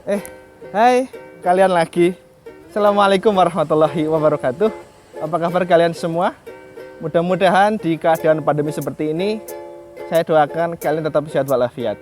Eh, hai, kalian lagi. Assalamualaikum warahmatullahi wabarakatuh. Apa kabar kalian semua? Mudah-mudahan di keadaan pandemi seperti ini, saya doakan kalian tetap sehat walafiat.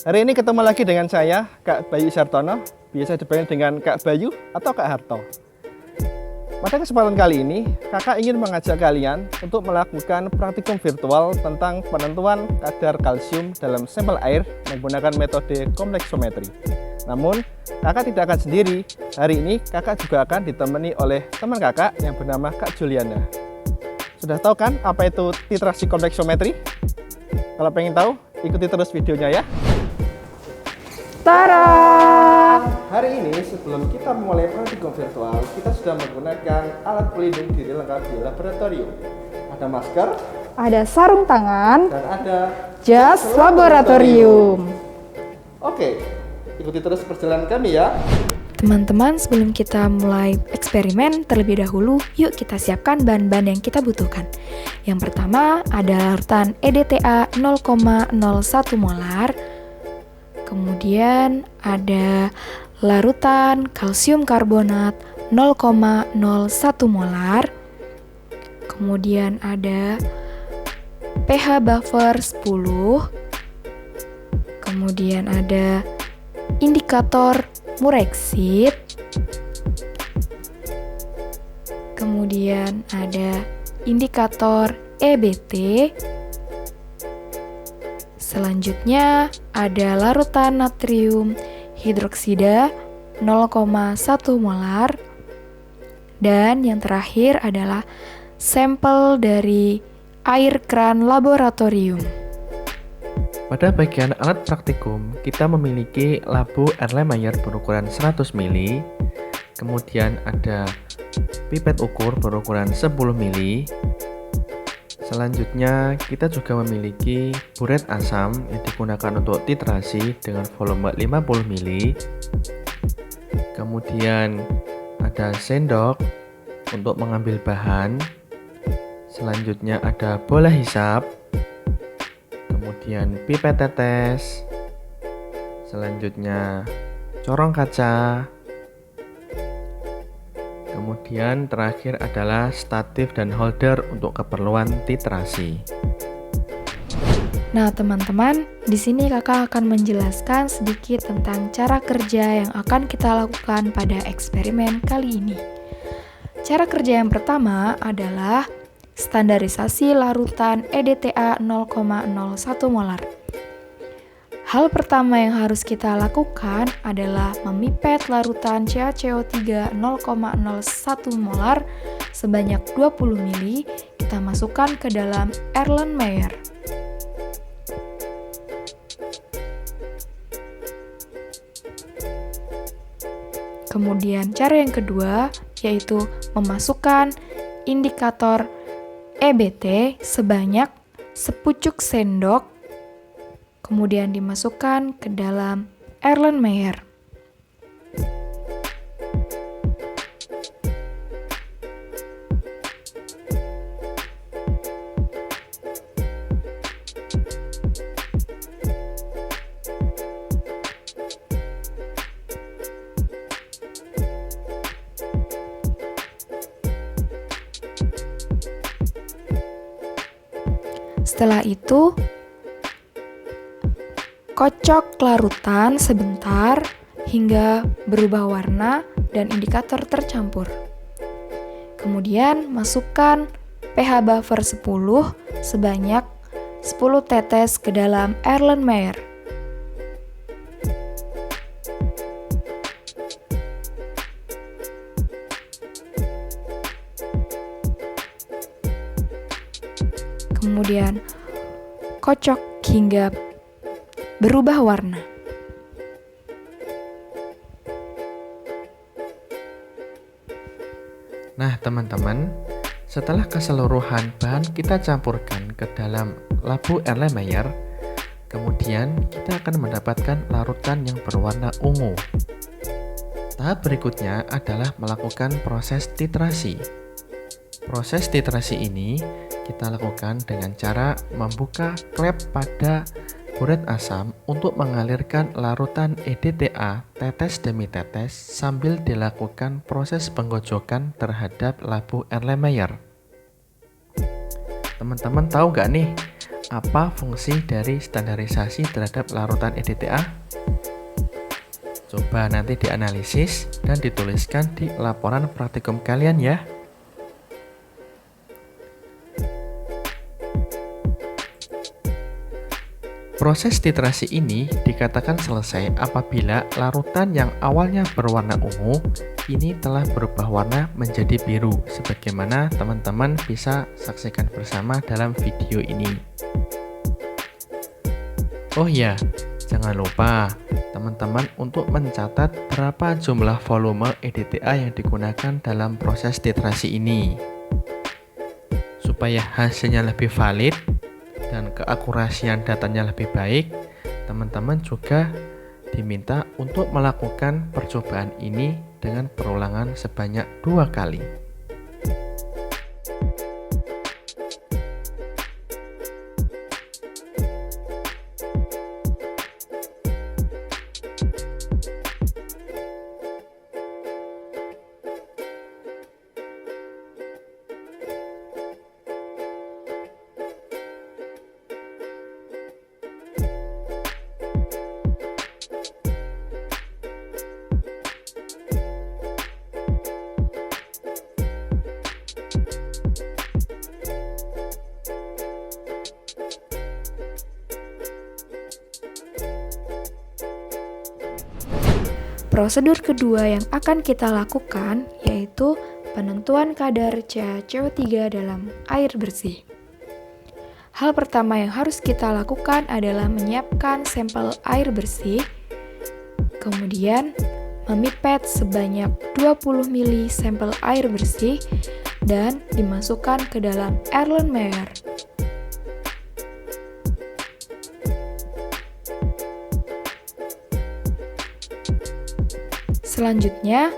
Hari ini ketemu lagi dengan saya, Kak Bayu Sartono, biasa dipanggil dengan Kak Bayu atau Kak Harto. Pada kesempatan kali ini, kakak ingin mengajak kalian untuk melakukan praktikum virtual tentang penentuan kadar kalsium dalam sampel air menggunakan metode kompleksometri. Namun, kakak tidak akan sendiri. Hari ini, kakak juga akan ditemani oleh teman kakak yang bernama Kak Juliana. Sudah tahu kan apa itu titrasi kompleksometri? Kalau pengen tahu, ikuti terus videonya ya. Tara! Hari ini sebelum kita memulai praktikum virtual, kita sudah menggunakan alat pelindung diri lengkap di laboratorium. Ada masker, Ada sarung tangan, dan ada jas laboratorium. Oke, ikuti terus perjalanan kami ya. Teman-teman, sebelum kita mulai eksperimen, terlebih dahulu, yuk kita siapkan bahan-bahan yang kita butuhkan. Yang pertama ada larutan EDTA 0,01 molar. Kemudian ada larutan kalsium karbonat 0,01 molar. Kemudian ada pH buffer 10. Kemudian ada indikator Murexit. Kemudian ada indikator EBT. Selanjutnya ada larutan natrium hidroksida 0,1 molar. Dan yang terakhir adalah sampel dari air kran laboratorium. Pada bagian alat praktikum, kita memiliki labu Erlenmeyer berukuran 100 ml, kemudian ada pipet ukur berukuran 10 ml. Selanjutnya, kita juga memiliki buret asam yang digunakan untuk titrasi dengan volume 50 ml. Kemudian ada sendok untuk mengambil bahan. Selanjutnya ada bola hisap. Kemudian pipet tetes. Selanjutnya corong kaca. Kemudian terakhir adalah statif dan holder untuk keperluan titrasi. Nah, teman-teman, di sini kakak akan menjelaskan sedikit tentang cara kerja yang akan kita lakukan pada eksperimen kali ini. Cara kerja yang pertama adalah standarisasi larutan EDTA 0,01 molar. Hal pertama yang harus kita lakukan adalah memipet larutan CaCO3 0,01 molar sebanyak 20 ml kita masukkan ke dalam Erlenmeyer. Kemudian cara yang kedua yaitu memasukkan indikator EBT sebanyak sepucuk sendok, kemudian dimasukkan ke dalam Erlenmeyer. Setelah itu, kocok larutan sebentar hingga berubah warna dan indikator tercampur. Kemudian masukkan pH buffer 10 sebanyak 10 tetes ke dalam Erlenmeyer. Kemudian kocok hingga berubah warna. Nah, teman-teman, setelah keseluruhan bahan kita campurkan ke dalam labu Erlenmeyer, kemudian kita akan mendapatkan larutan yang berwarna ungu. Tahap berikutnya adalah melakukan proses titrasi. Proses titrasi ini kita lakukan dengan cara membuka klep pada karburet asam untuk mengalirkan larutan EDTA tetes demi tetes sambil dilakukan proses penggojokan terhadap labu Erlenmeyer. Teman-teman tahu nggak nih, apa fungsi dari standarisasi terhadap larutan EDTA? Coba nanti dianalisis dan dituliskan di laporan praktikum kalian ya. Proses titrasi ini dikatakan selesai apabila larutan yang awalnya berwarna ungu ini telah berubah warna menjadi biru, sebagaimana teman-teman bisa saksikan bersama dalam video ini. Oh ya, jangan lupa teman-teman untuk mencatat berapa jumlah volume EDTA yang digunakan dalam proses titrasi ini. Supaya hasilnya lebih valid dan keakurasian datanya lebih baik, teman-teman juga diminta untuk melakukan percobaan ini dengan perulangan sebanyak 2 kali. Prosedur kedua yang akan kita lakukan yaitu penentuan kadar CaCO3 dalam air bersih. Hal pertama yang harus kita lakukan adalah menyiapkan sampel air bersih, kemudian memipet sebanyak 20 ml sampel air bersih dan dimasukkan ke dalam Erlenmeyer. Selanjutnya,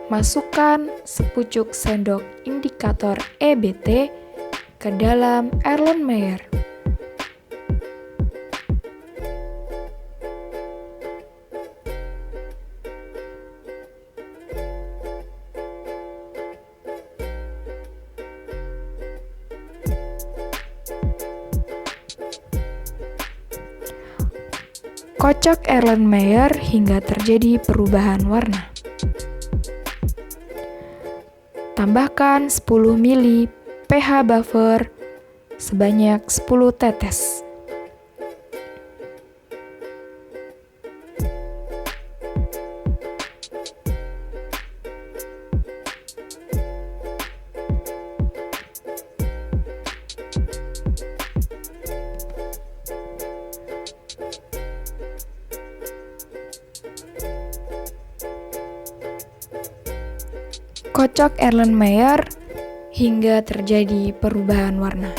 masukkan sepucuk sendok indikator EBT ke dalam Erlenmeyer. Kocok Erlenmeyer hingga terjadi perubahan warna. Tambahkan 10 ml pH buffer sebanyak 10 tetes. Kocok Erlenmeyer hingga terjadi perubahan warna.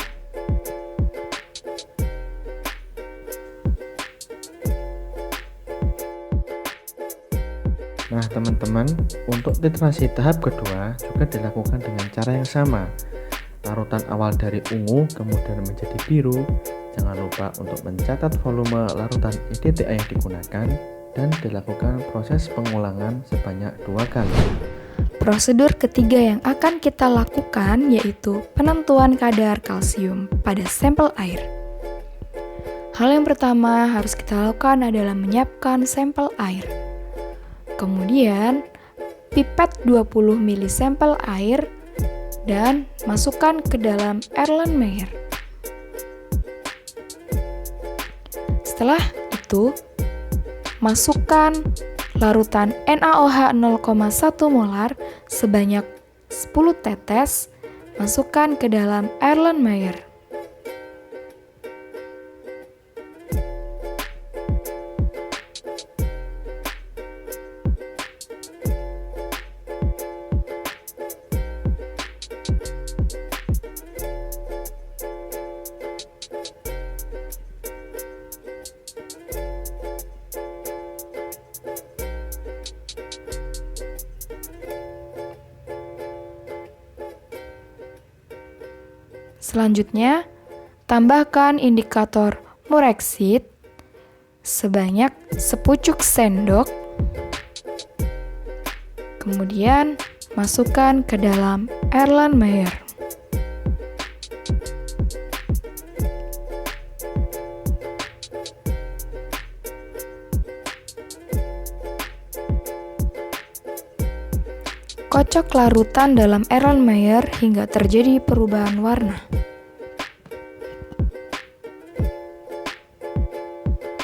Nah teman-teman, untuk titrasi tahap kedua juga dilakukan dengan cara yang sama. Larutan awal dari ungu kemudian menjadi biru. Jangan lupa untuk mencatat volume larutan EDTA yang digunakan dan dilakukan proses pengulangan sebanyak 2 kali. Prosedur ketiga yang akan kita lakukan yaitu penentuan kadar kalsium pada sampel air. Hal yang pertama harus kita lakukan adalah menyiapkan sampel air. Kemudian, pipet 20 ml sampel air dan masukkan ke dalam Erlenmeyer. Setelah itu, masukkan larutan NaOH 0,1 molar sebanyak 10 tetes, masukkan ke dalam Erlenmeyer. Selanjutnya, tambahkan indikator Mureksit sebanyak sepucuk sendok. Kemudian masukkan ke dalam Erlenmeyer. Kocok larutan dalam Erlenmeyer hingga terjadi perubahan warna.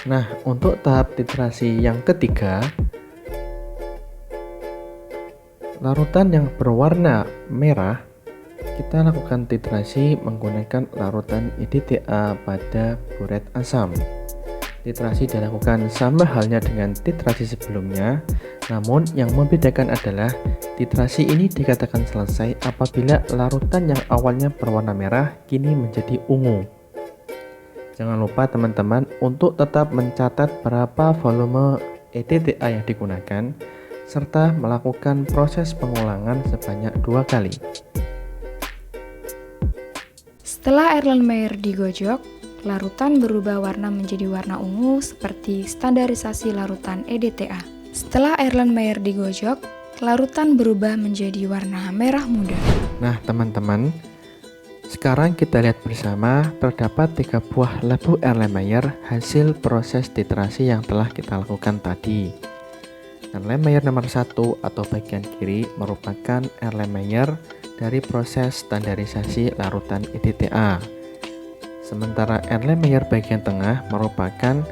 Nah, untuk tahap titrasi yang ketiga, larutan yang berwarna merah, kita lakukan titrasi menggunakan larutan EDTA pada buret asam. Titrasi dilakukan sama halnya dengan titrasi sebelumnya, namun yang membedakan adalah titrasi ini dikatakan selesai apabila larutan yang awalnya berwarna merah kini menjadi ungu. Jangan lupa teman-teman untuk tetap mencatat berapa volume EDTA yang digunakan, serta melakukan proses pengulangan sebanyak 2 kali. Setelah Erlenmeyer digojok, larutan berubah warna menjadi warna ungu seperti standarisasi larutan EDTA. Setelah Erlenmeyer digojok, larutan berubah menjadi warna merah muda. Nah teman-teman, sekarang kita lihat bersama terdapat 3 buah labu Erlenmeyer hasil proses titrasi yang telah kita lakukan tadi. Erlenmeyer nomor 1 atau bagian kiri merupakan Erlenmeyer dari proses standarisasi larutan EDTA. Sementara Erlenmeyer bagian tengah merupakan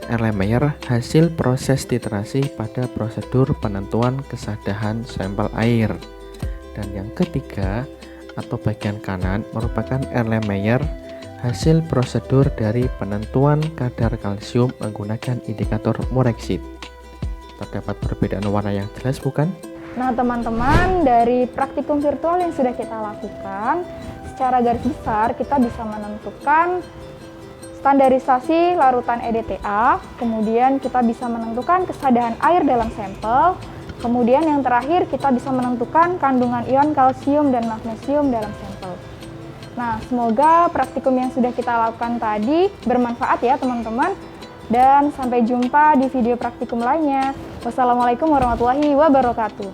Erlenmeyer hasil proses titrasi pada prosedur penentuan kesadahan sampel air. Dan yang ketiga atau bagian kanan merupakan Erlenmeyer hasil prosedur dari penentuan kadar kalsium menggunakan indikator Mureksit. Terdapat perbedaan warna yang jelas bukan? Nah teman-teman, dari praktikum virtual yang sudah kita lakukan, secara garis besar kita bisa menentukan standarisasi larutan EDTA, kemudian kita bisa menentukan kesadahan air dalam sampel, kemudian yang terakhir kita bisa menentukan kandungan ion kalsium dan magnesium dalam sampel. Nah, semoga praktikum yang sudah kita lakukan tadi bermanfaat ya teman-teman, dan sampai jumpa di video praktikum lainnya. Wassalamualaikum warahmatullahi wabarakatuh.